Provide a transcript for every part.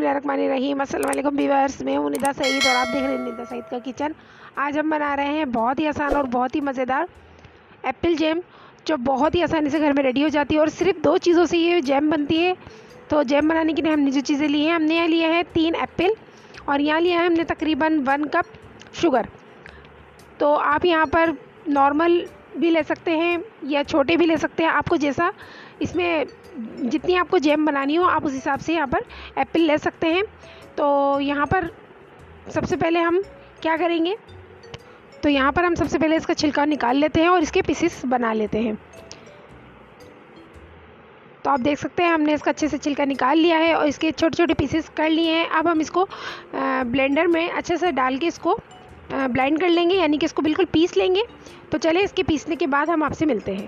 बिस्मिल्लाहिर्रहमानिर्रहीम। अस्सलाम वालेकुम व्यूअर्स, मैं हूं निदा सईद और आप देख रहे हैं निदा सईद का किचन। आज हम बना रहे हैं बहुत ही आसान और बहुत ही मज़ेदार एप्पल जैम, जो बहुत ही आसानी से घर में रेडी हो जाती है और सिर्फ 2 चीज़ों से ये जैम बनती है। तो जैम बनाने के लिए हमने जो चीज़ें ली हैं, हमने यहाँ लिया है 3 एप्पल और यहाँ लिया है हमने तकरीबन 1 कप शुगर। तो आप यहाँ पर नॉर्मल भी ले सकते हैं या छोटे भी ले सकते हैं, आपको जैसा इसमें जितनी आपको जैम बनानी हो आप उस हिसाब से यहाँ पर एप्पल ले सकते हैं। तो यहाँ पर सबसे पहले हम क्या करेंगे, तो यहाँ पर हम सबसे पहले इसका छिलका निकाल लेते हैं और इसके पीसेस बना लेते हैं। तो आप देख सकते हैं हमने इसका अच्छे से छिलका निकाल लिया है और इसके छोटे छोटे पीसेस कर लिए हैं। अब हम इसको ब्लेंडर में अच्छे से डाल के इसको ब्लेंड कर लेंगे, यानी कि इसको बिल्कुल पीस लेंगे। तो चलिए इसके पीसने के बाद हम आपसे मिलते हैं।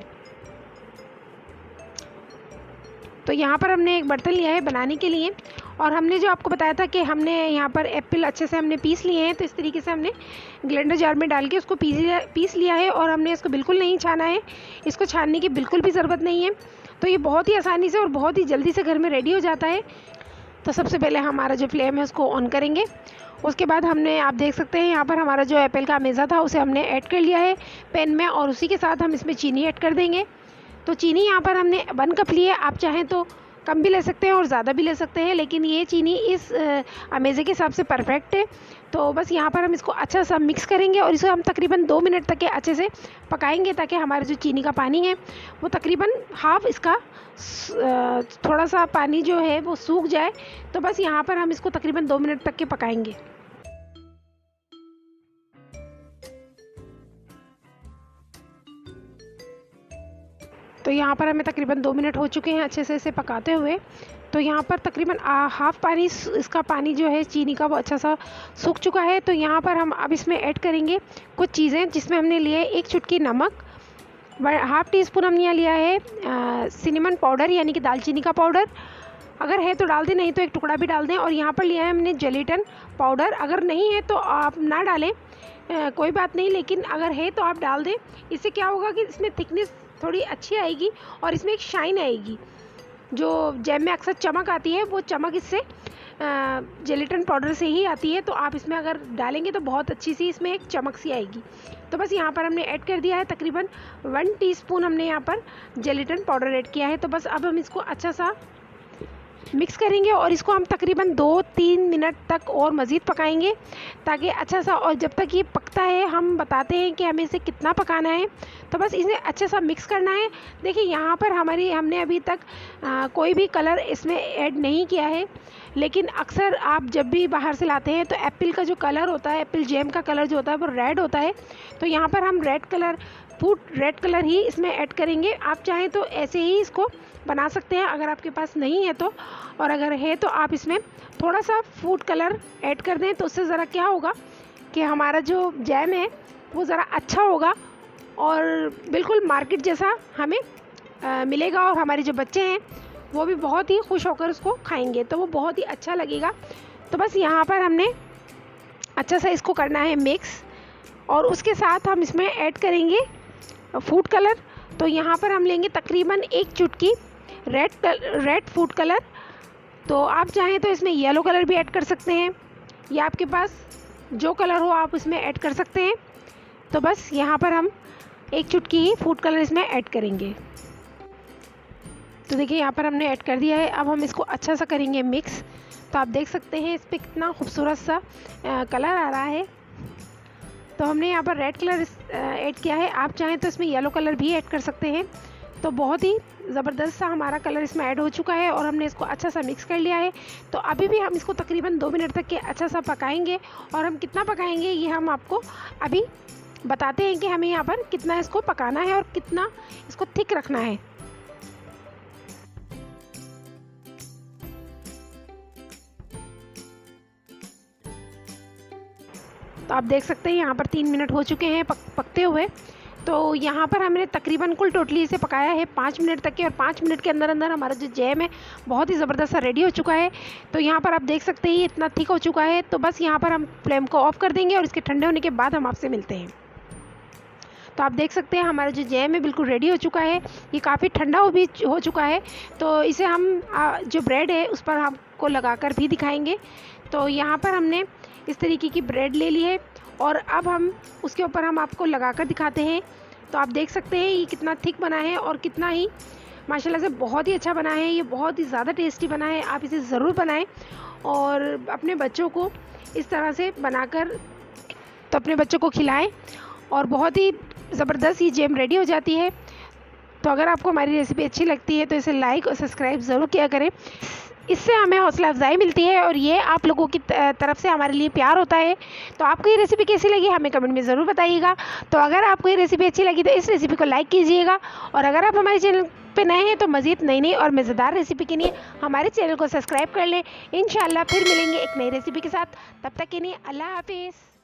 तो यहाँ पर हमने एक बर्तन लिया है बनाने के लिए और हमने जो आपको बताया था कि हमने यहाँ पर एप्पल अच्छे से हमने पीस लिए हैं, तो इस तरीके से हमने ब्लेंडर जार में डाल के उसको पीस लिया है और हमने इसको बिल्कुल नहीं छाना है। इसको छानने की बिल्कुल भी ज़रूरत नहीं है। तो ये बहुत ही आसानी से और बहुत ही जल्दी से घर में रेडी हो जाता है। तो सबसे पहले हमारा जो फ्लेम है उसको ऑन करेंगे। उसके बाद हमने, आप देख सकते हैं यहाँ पर हमारा जो एप्पल का मेज़ा था उसे हमने ऐड कर लिया है पैन में और उसी के साथ हम इसमें चीनी ऐड कर देंगे। तो चीनी यहाँ पर हमने 1 कप ली है, आप चाहें तो कम भी ले सकते हैं और ज़्यादा भी ले सकते हैं, लेकिन ये चीनी इस अमेज़े के हिसाब से परफेक्ट है। तो बस यहाँ पर हम इसको अच्छा सा मिक्स करेंगे और इसको हम तकरीबन 2 मिनट तक के अच्छे से पकाएंगे, ताकि हमारा जो चीनी का पानी है वो तकरीबन हाफ़ इसका थोड़ा सा पानी जो है वो सूख जाए। तो बस यहाँ पर हम इसको तकरीबन 2 मिनट तक के पकाएंगे। तो यहाँ पर हमें तकरीबन 2 मिनट हो चुके हैं अच्छे से इसे पकाते हुए। तो यहाँ पर तकरीबन हाफ़ पानी, इसका पानी जो है चीनी का वो अच्छा सा सूख चुका है। तो यहाँ पर हम अब इसमें ऐड करेंगे कुछ चीज़ें, जिसमें हमने लिए 1 चुटकी नमक, हाफ़ टी स्पून हमने यहाँ लिया है सिनेमन पाउडर यानी कि दालचीनी का पाउडर, अगर है तो डाल दें, नहीं तो 1 टुकड़ा भी डाल दें। और यहाँ पर लिया है हमने जेलेटिन पाउडर, अगर नहीं है तो आप ना डालें, कोई बात नहीं, लेकिन अगर है तो आप डाल दें। इससे क्या होगा कि इसमें थिकनेस थोड़ी अच्छी आएगी और इसमें एक शाइन आएगी। जो जैम में अक्सर चमक आती है वो चमक इससे जेलेटिन पाउडर से ही आती है। तो आप इसमें अगर डालेंगे तो बहुत अच्छी सी इसमें एक चमक सी आएगी। तो बस यहाँ पर हमने ऐड कर दिया है तकरीबन 1 टीस्पून हमने यहाँ पर जेलेटिन पाउडर ऐड किया है। तो बस अब हम इसको अच्छा सा मिक्स करेंगे और इसको हम तकरीबन 2-3 मिनट तक और मज़ीद पकाएंगे, ताकि अच्छा सा, और जब तक ये पकता है हम बताते हैं कि हमें इसे कितना पकाना है। तो बस इसे अच्छे सा मिक्स करना है। देखिए यहाँ पर हमने अभी तक कोई भी कलर इसमें ऐड नहीं किया है, लेकिन अक्सर आप जब भी बाहर से लाते हैं तो एप्पल का जो कलर होता है, एप्पल जैम का कलर जो होता है वो रेड होता है। तो यहाँ पर हम फूड रेड कलर ही इसमें ऐड करेंगे। आप चाहें तो ऐसे ही इसको बना सकते हैं अगर आपके पास नहीं है तो, और अगर है तो आप इसमें थोड़ा सा फूड कलर ऐड कर दें। तो उससे ज़रा क्या होगा कि हमारा जो जैम है वो ज़रा अच्छा होगा और बिल्कुल मार्केट जैसा हमें मिलेगा, और हमारे जो बच्चे हैं वो भी बहुत ही खुश होकर उसको खाएंगे, तो वो बहुत ही अच्छा लगेगा। तो बस यहाँ पर हमने अच्छा सा इसको करना है मिक्स, और उसके साथ हम इसमें ऐड करेंगे फूड कलर। तो यहाँ पर हम लेंगे तकरीबन 1 चुटकी रेड फूड कलर। तो आप चाहें तो इसमें येलो कलर भी ऐड कर सकते हैं, या आपके पास जो कलर हो आप इसमें ऐड कर सकते हैं। तो बस यहाँ पर हम 1 चुटकी ही फूड कलर इसमें ऐड करेंगे। तो देखिए यहाँ पर हमने ऐड कर दिया है। अब हम इसको अच्छा सा करेंगे मिक्स। तो आप देख सकते हैं इस पर कितना खूबसूरत सा कलर आ रहा है। तो हमने यहाँ पर रेड कलर ऐड किया है, आप चाहें तो इसमें येलो कलर भी ऐड कर सकते हैं। तो बहुत ही ज़बरदस्त सा हमारा कलर इसमें ऐड हो चुका है और हमने इसको अच्छा सा मिक्स कर लिया है। तो अभी भी हम इसको तकरीबन 2 मिनट तक के अच्छा सा पकाएंगे, और हम कितना पकाएंगे ये हम आपको अभी बताते हैं कि हमें यहाँ पर कितना इसको पकाना है और कितना इसको थिक रखना है। तो आप देख सकते हैं यहाँ पर 3 मिनट हो चुके हैं पकते हुए। तो यहाँ पर हमने तकरीबन कुल टोटली इसे पकाया है 5 मिनट तक के, और 5 मिनट के अंदर अंदर हमारा जो जैम है बहुत ही ज़बरदस्त सा रेडी हो चुका है। तो यहाँ पर आप देख सकते हैं इतना थिक हो चुका है। तो बस यहाँ पर हम फ्लेम को ऑफ़ कर देंगे और इसके ठंडे होने के बाद हम आपसे मिलते हैं। तो आप देख सकते हैं हमारा जो जैम है बिल्कुल रेडी हो चुका है। ये काफ़ी ठंडा भी हो चुका है, तो इसे हम जो ब्रेड है उस पर आपको लगाकर भी दिखाएंगे। तो यहाँ पर हमने इस तरीके की ब्रेड ले ली है और अब हम उसके ऊपर हम आपको लगाकर दिखाते हैं। तो आप देख सकते हैं ये कितना थिक बना है और कितना ही माशाल्लाह से बहुत ही अच्छा बना है। ये बहुत ही ज़्यादा टेस्टी बना है, आप इसे ज़रूर बनाएं और अपने बच्चों को इस तरह से बनाकर तो अपने बच्चों को खिलाएं और बहुत ही ज़बरदस्त ये जैम रेडी हो जाती है। तो अगर आपको हमारी रेसिपी अच्छी लगती है तो इसे लाइक और सब्सक्राइब ज़रूर किया करें, इससे हमें हौसला अफजाई मिलती है और ये आप लोगों की तरफ से हमारे लिए प्यार होता है। तो आपको ये रेसिपी कैसी लगी हमें कमेंट में ज़रूर बताइएगा। तो अगर आपको ये रेसिपी अच्छी लगी तो इस रेसिपी को लाइक कीजिएगा और अगर आप हमारे चैनल पे नए हैं तो मज़ीद नई और मज़ेदार रेसिपी के लिए हमारे चैनल को सब्सक्राइब कर लें। इंशाल्लाह फिर मिलेंगे एक नई रेसिपी के साथ, तब तक के लिए अल्लाह हाफिज़।